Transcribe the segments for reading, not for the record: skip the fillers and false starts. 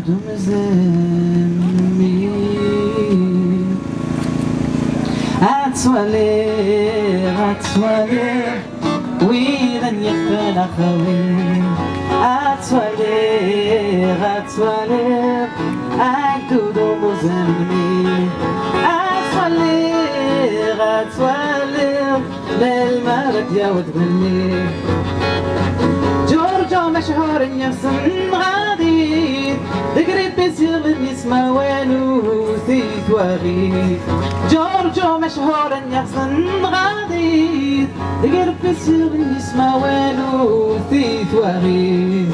مزمي أتولي ويدن يخفل أخوي أتولي أكدود مزمي أتولي للمرد يود مني جورجو مشهور يفسن غادي دقري بيسير يسمى وينو ثيث وغيث جورجو مشهور يفسن غادي دقري بيسير يسمى وينو ثيث وغيث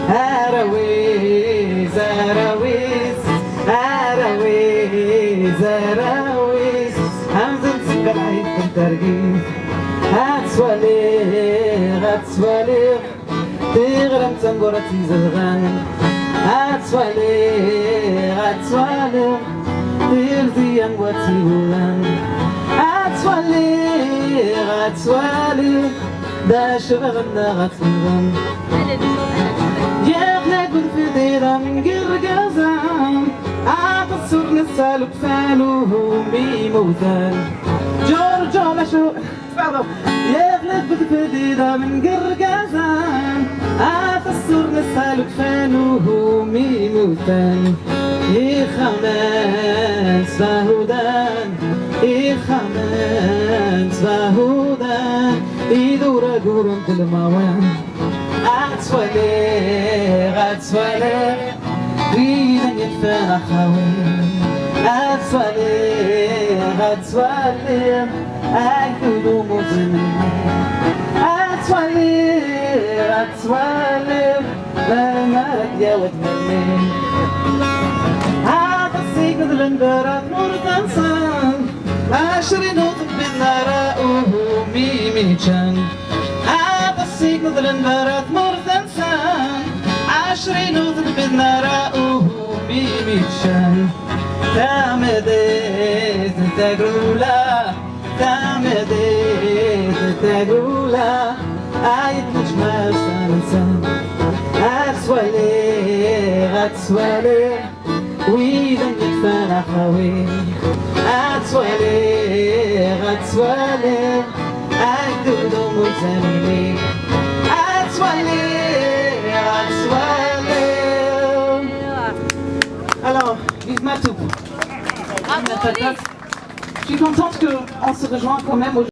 هراويز هراويز هراويز هراويز همزة سكر عيد بالترقيف أتولي تغرم تنبورتي زغان أتولي تغزي أنبوتي ولان أتولي دا شبغنا غتنغم يغنى قد في ديرا من قرقازان أقصر نسالو بفالوه بيموتان جورجو مشو يغلب بديدا من قرقازان أتصر نسالك فانوه ميموتان إخمان سفاهودان إذو رقورن تلماوان أتولي ريدن يدفن أخوي أتولي أكدود مزمي أتولي للمرد يود مني هذا السيقظ لنبرد مرتنسان عشرين وطب بالنراؤه ميميشان هذا السيقظ لنبرد مرتنسان عشرين وطب بالنراؤه ميميشان تامديت تقولا عيد نجمة سنسان أتولي ويدن يكفن أخوي أتولي أكدود مزمي Alors, vive Matou. Je suis contente qu'on se rejoigne quand même aujourd'hui.